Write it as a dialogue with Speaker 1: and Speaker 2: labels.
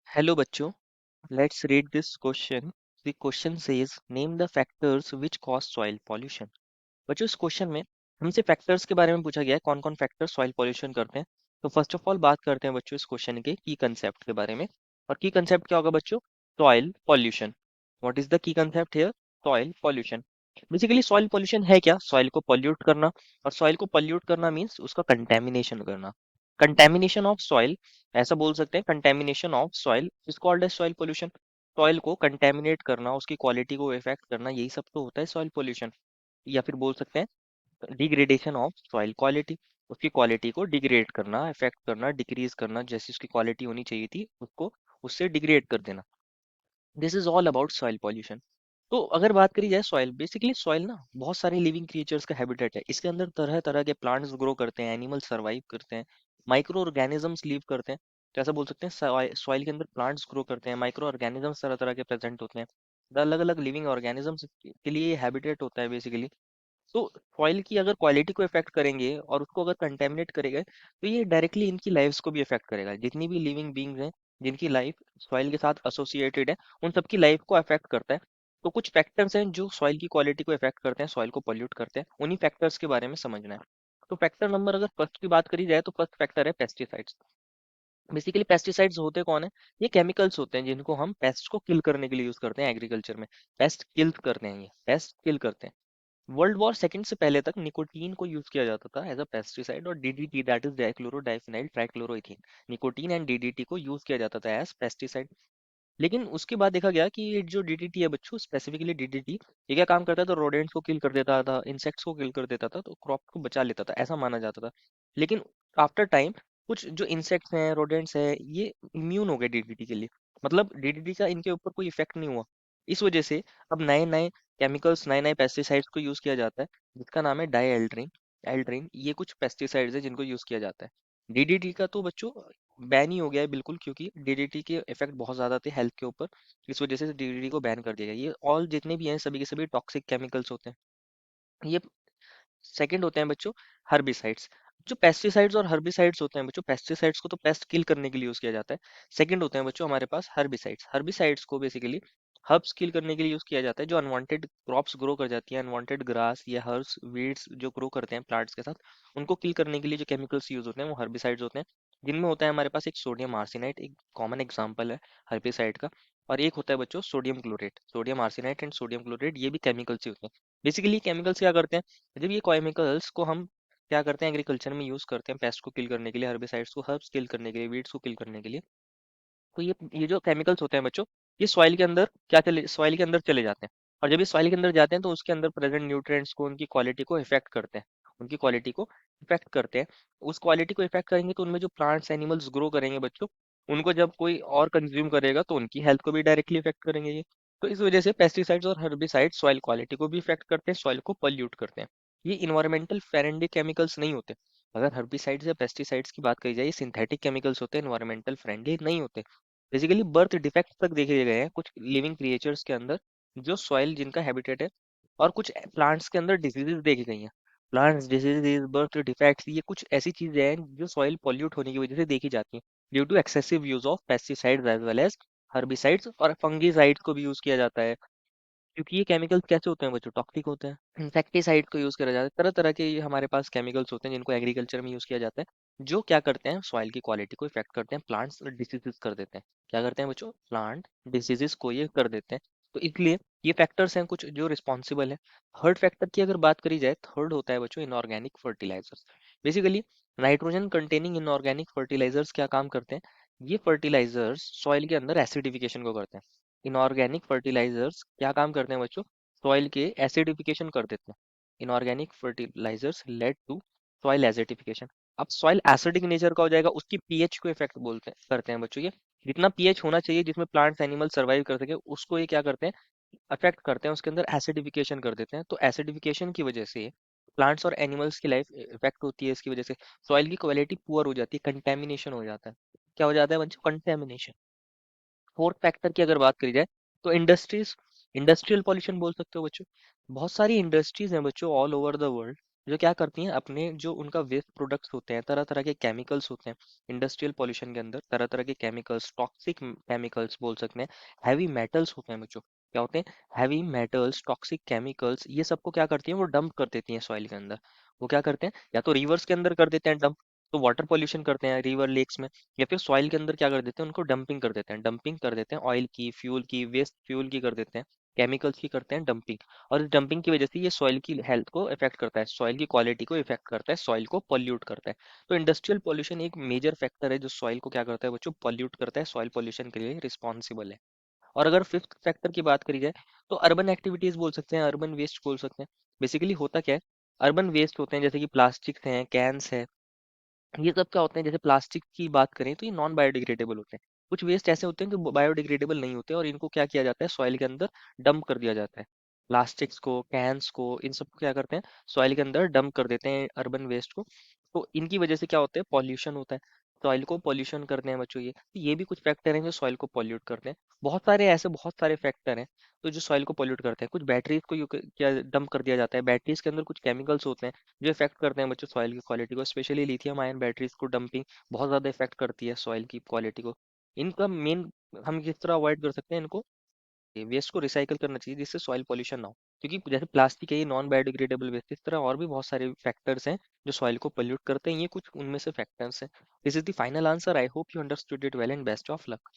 Speaker 1: Hello बच्चों, let's read this question. The question says name the factors which cause soil pollution. बच्चों इस question में हमसे factors के बारे में पूछा गया है कौन कौन फैक्टर सॉइल पॉल्यूशन करते हैं। तो फर्स्ट ऑफ ऑल बात करते हैं बच्चों इस क्वेश्चन के की कंसेप्ट के बारे में। और की कंसेप्ट क्या होगा बच्चों? Soil pollution. What is the key concept here? Soil pollution. Basically soil pollution है क्या? सॉइल को पॉल्यूट करना। और सॉइल को पॉल्यूट करना मीन्स उसका कंटेमिनेशन करना। कंटेमिनेशन ऑफ सॉइल, ऐसा बोल सकते हैं contamination of soil is called as soil pollution. Soil को कंटेमिनेट करना, उसकी क्वालिटी को इफेक्ट करना, यही सब तो होता है सॉइल पोल्यूशन। या फिर बोल सकते हैं डिग्रेडेशन ऑफ सॉइल क्वालिटी, उसकी क्वालिटी को डिग्रेड करना, इफेक्ट करना, डिक्रीज करना, जैसी उसकी क्वालिटी होनी चाहिए थी उसको उससे डिग्रेड कर देना। This is all about soil pollution. तो अगर बात करी जाए सॉइल, बेसिकली सॉइल ना बहुत सारे लिविंग क्रिएचर्स का हैबिटेट है। इसके अंदर तरह तरह के प्लांट्स ग्रो करते हैं, एनिमल्स सर्वाइव करते हैं, माइक्रो ऑर्गेनिजम्स लिव करते हैं। तो ऐसा बोल सकते हैं सॉइल के अंदर प्लांट्स ग्रो करते हैं, माइक्रो ऑर्गेनिजम्स तरह तरह के प्रेजेंट होते हैं। अलग अलग लिविंग ऑर्गेनिजम्स के लिए हैबिटेट होता है बेसिकली। तो सॉइल की अगर क्वालिटी को इफेक्ट करेंगे और उसको अगर कंटेमिनेट करेंगे तो ये डायरेक्टली इनकी लाइफ्स को भी इफेक्ट करेगा। जितनी भी लिविंग बींग्स हैं जिनकी लाइफ सॉइल के साथ एसोसिएटेड है, उन सबकी लाइफ को अफेक्ट करता है। तो कुछ फैक्टर्स हैं जो सॉइल की क्वालिटी को इफेक्ट करते हैं, सॉइल को पोल्यूट करते हैं, उन्हीं फैक्टर्स के बारे में समझना है। तो फैक्टर नंबर अगर फर्स्ट की बात करी जाए तो फर्स्ट फैक्टर है पेस्टिसाइड्स। बेसिकली पेस्टिसाइड्स होते कौन है? ये केमिकल्स होते हैं जिनको हम पेस्ट को किल करने के लिए यूज करते हैं एग्रीकल्चर में। पेस्ट किल करते हैं, ये पेस्ट किल करते हैं। वर्ल्ड वॉर सेकंड से पहले तक निकोटीन को यूज किया जाता था एज अ पेस्टिसाइड, और DDT that is dichloro diphenyl trichloroethene, nicotine and DDT को यूज किया जाता था एज पेस्टिसाइड। लेकिन उसके बाद देखा गया कि ये जो डीडीटी है बच्चों, स्पेसिफिकली डीडीटी, ये क्या काम करता था? रोडेंट्स को किल कर देता था, इंसेक्ट्स को किल कर देता था, तो क्रॉप को बचा लेता था, ऐसा माना जाता था। लेकिन आफ्टर टाइम कुछ जो इंसेक्ट्स हैं, रोडेंट्स हैं, ये इम्यून हो गए डीडीटी के लिए। मतलब डीडीटी का इनके ऊपर कोई इफेक्ट नहीं हुआ। इस वजह से अब नए नए केमिकल्स, नए नए पेस्टिसाइड्स को यूज किया जाता है, जिसका नाम है डाई एल्ड्रिन। एल्ड्रिन ये कुछ पेस्टिसाइड्स है जिनको यूज किया जाता है। डीडीटी का तो बच्चों बैन ही हो गया है बिल्कुल, क्योंकि डीडीटी के इफेक्ट बहुत ज्यादा थे हेल्थ के ऊपर। इस वजह से डीडीटी को बैन कर दिया गया। ये ऑल जितने भी हैं सभी के सभी टॉक्सिक केमिकल्स होते हैं। ये सेकंड होते हैं बच्चों हर्बिसाइड्स। जो पेस्टिसाइड्स और हर्बिसाइड्स होते हैं बच्चों, पेस्टिसाइड्स को तो पेस्ट किल करने के लिए यूज किया जाता है। सेकंड होते हैं बच्चों हमारे पास हर्बिसाइड्स। हर्बिसाइड्स को बेसिकली हर्ब्स किल करने के लिए यूज किया जाता है। जो अनवांटेड क्रॉप्स ग्रो कर जाती हैं, अनवांटेड ग्रास या हर्ब्स वीड्स जो ग्रो करते हैं प्लांट्स के साथ, उनको किल करने के लिए जो केमिकल्स यूज होते हैं वो हर्बिसाइड्स होते हैं। जिनमें होता है हमारे पास एक सोडियम आर्सेनाइट, एक कॉमन एग्जांपल है हर्बिसाइड का। और एक होता है बच्चों sodium chlorate. Sodium arsenite and sodium chlorate ये भी केमिकल्स ही होते हैं। बेसिकली केमिकल्स क्या करते हैं? जब ये केमिकल्स को हम क्या करते हैं एग्रीकल्चर में यूज करते हैं पेस्ट को किल करने के लिए, हर्बिसाइड्स को हर्ब्स किल करने के लिए, वीड्स को किल करने के लिए, तो ये जो केमिकल्स होते हैं बच्चों, ये सॉइल के अंदर क्या चले सॉइल के अंदर चले जाते हैं। और जब ये सॉइल के अंदर जाते हैं तो उसके अंदर प्रेजेंट न्यूट्रिएंट्स को, उनकी क्वालिटी को इफेक्ट करते हैं। उनकी क्वालिटी को इफेक्ट करते हैं। उस क्वालिटी को इफेक्ट करेंगे तो उनमें जो प्लांट्स एनिमल्स ग्रो करेंगे बच्चों, उनको जब कोई और कंज्यूम करेगा तो उनकी हेल्थ को भी डायरेक्टली इफेक्ट करेंगे ये। तो इस वजह से पेस्टिसाइड्स और हर्बिसाइड्स सॉइल क्वालिटी को भी इफेक्ट करते हैं, सॉइल को पॉल्यूट करते हैं। ये इन्वायरमेंटल फ्रेंडली केमिकल्स नहीं होते। अगर हर्बिसाइड्स या पेस्टिसाइड्स की बात करी जाए, सिंथेटिक केमिकल्स होते हैं, इन्वायरमेंटल फ्रेंडली नहीं होते। बेसिकली बर्थ डिफेक्ट तक देखे गए हैं कुछ लिविंग क्रिएचर्स के अंदर, जो सॉइल जिनका हैबिटेट है। और कुछ प्लांट्स के अंदर डिजीजेस देखी गई हैं। प्लांट्स डिजीजेस, बर्थ डिफेक्ट्स, ये कुछ ऐसी चीजें हैं जो सॉइल पॉल्यूट होने की वजह से देखी जाती हैं, due to excessive use of pesticides as well as herbicides. और फंगीसाइड्स को भी यूज किया जाता है, क्योंकि ये केमिकल्स कैसे होते हैं बच्चों? टॉक्सिक होते हैं। इंसेक्टिसाइड को यूज करा जाता है। तरह तरह के ये हमारे पास केमिकल्स होते हैं जिनको एग्रीकल्चर में यूज किया जाता है, जो क्या करते हैं सॉइल की क्वालिटी को इफेक्ट करते हैं, प्लांट्स डिसीजेस कर देते हैं। क्या करते हैं बच्चों? प्लांट डिसीजेस को ये कर देते हैं। तो इसलिए ये फैक्टर्स हैं कुछ जो रिस्पॉन्सिबल है। थर्ड फैक्टर की अगर बात करी जाए, थर्ड होता है बच्चों inorganic fertilisers. Basically nitrogen containing inorganic fertilisers क्या काम करते हैं? ये फर्टिलाइजर्स सॉइल के अंदर एसिडिफिकेशन को करते हैं। इनऑर्गेनिक फर्टिलाइजर्स क्या काम करते हैं बच्चों? सॉइल के एसिडिफिकेशन कर देते हैं। Inorganic fertilisers lead to soil acidification. अब सॉइल एसिडिक नेचर का हो जाएगा, उसकी पीएच को इफेक्ट बोलते हैं करते हैं बच्चों ये। जितना पीएच होना चाहिए जिसमें प्लांट्स एनिमल सर्वाइव कर सके, उसको ये क्या करते हैं? अफेक्ट करते हैं, उसके अंदर एसिडिफिकेशन कर देते हैं। तो एसिडिफिकेशन की वजह से प्लांट्स और एनिमल्स की लाइफ इफेक्ट होती है। इसकी वजह से सॉइल की क्वालिटी पुअर हो जाती है, कंटेमिनेशन हो जाता है। क्या हो जाता है बच्चों? कंटेमिनेशन। फोर्थ फैक्टर की अगर बात करी जाए तो इंडस्ट्रीज, इंडस्ट्रियल पॉल्यूशन बोल सकते हो बच्चों। बहुत सारी इंडस्ट्रीज हैं बच्चों ऑल ओवर द वर्ल्ड, जो क्या करती हैं अपने जो उनका वेस्ट प्रोडक्ट्स होते हैं, तरह तरह के केमिकल्स होते हैं इंडस्ट्रियल पॉल्यूशन के अंदर, तरह तरह के केमिकल्स, टॉक्सिक केमिकल्स बोल सकते हैं, हैवी मेटल्स होते हैं बच्चों, क्या होते हैं, हैवी मेटल्स, टॉक्सिक केमिकल्स, ये सबको क्या करती हैं वो डंप कर देती हैं सॉइल के अंदर। वो क्या करते हैं, या तो रिवर्स के अंदर कर देते हैं डंप, तो वाटर पॉल्यूशन करते हैं रिवर लेक्स में, या फिर सॉइल के अंदर क्या कर देते हैं, उनको डंपिंग कर देते हैं, डंपिंग कर देते हैं ऑयल की, फ्यूल की, वेस्ट फ्यूल की कर देते हैं, केमिकल्स की करते हैं डंपिंग। और इस डंपिंग की वजह से ये सॉइल की हेल्थ को इफेक्ट करता है, सॉइल की क्वालिटी को इफेक्ट करता है, सॉइल को पॉल्यूट करता है। तो इंडस्ट्रियल पॉल्यूशन एक मेजर फैक्टर है जो सॉइल को क्या करता है बच्चों, पॉल्यूट करता है, सॉइल पॉल्यूशन के लिए रिस्पॉन्सिबल है। और अगर फिफ्थ फैक्टर की बात करी जाए तो अर्बन एक्टिविटीज बोल सकते हैं, अर्बन वेस्ट बोल सकते हैं। बेसिकली होता क्या है, अर्बन वेस्ट होते हैं जैसे कि प्लास्टिक हैं, कैंस है, ये सब क्या होते हैं, जैसे प्लास्टिक की बात करें तो ये नॉन बायोडिग्रेडेबल होते हैं। कुछ वेस्ट ऐसे होते हैं जो बायोडिग्रेडेबल नहीं होते और इनको क्या किया जाता है, सॉइल के अंदर डंप कर दिया जाता है। प्लास्टिक्स को, कैंस को, इन सबको क्या करते हैं, सॉइल के अंदर डंप कर देते हैं, अर्बन वेस्ट को। तो इनकी वजह से क्या होता है, पॉल्यूशन होता है, सॉइल को पॉल्यूशन करते हैं बच्चों ये। तो ये भी कुछ फैक्टर हैं जो सॉइल को पॉल्यूट करते हैं। बहुत सारे फैक्टर हैं तो जो सॉइल को पॉल्यूट करते हैं। कुछ बैटरीज को क्या डंप कर दिया जाता है, बैटरीज के अंदर कुछ केमिकल्स होते हैं जो इफेक्ट करते हैं बच्चों सॉइल की क्वालिटी को, स्पेशली लिथियम आयन बैटरीज को डंपिंग बहुत ज़्यादा इफेक्ट करती है सॉइल की क्वालिटी को। इनका मेन हम किस तरह अवॉइड कर सकते हैं इनको, वेस्ट को रिसाइकल करना चाहिए जिससे सॉइल पॉल्यूशन ना हो। क्योंकि जैसे प्लास्टिक है ये नॉन बायोडिग्रेडेबल वेस्ट, इस तरह और भी बहुत सारे फैक्टर्स हैं जो सॉइल को पोल्यूट करते हैं, ये कुछ उनमें से फैक्टर्स हैं। This is the final answer, I hope you understood it well and best of luck.